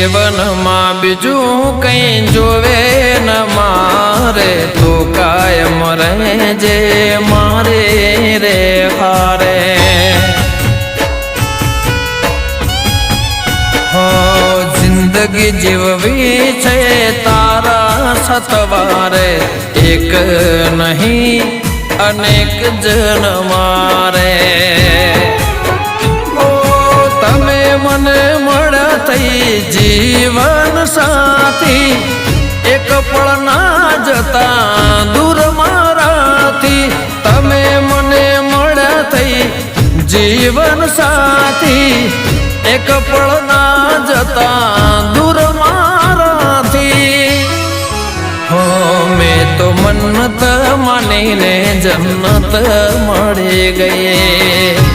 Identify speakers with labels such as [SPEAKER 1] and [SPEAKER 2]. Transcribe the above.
[SPEAKER 1] જીવનમાં બીજું કઈ જોવે ન મારે તો કાયમ રહેજે મારે રે હારે હો જિંદગી જીવવી છે તારા સતવારે એક નહીં અનેક જન મારે તમે મને મળ્યા થઈ જીવન સાથી એક પળ ના જતા દૂર મારાથી તમે મને મળ્યા થઈ જીવન સાથી એક પળ ના જતા દૂર મારાથી હો મેં તો મન્નત માનીને જન્નત મળી ગઈ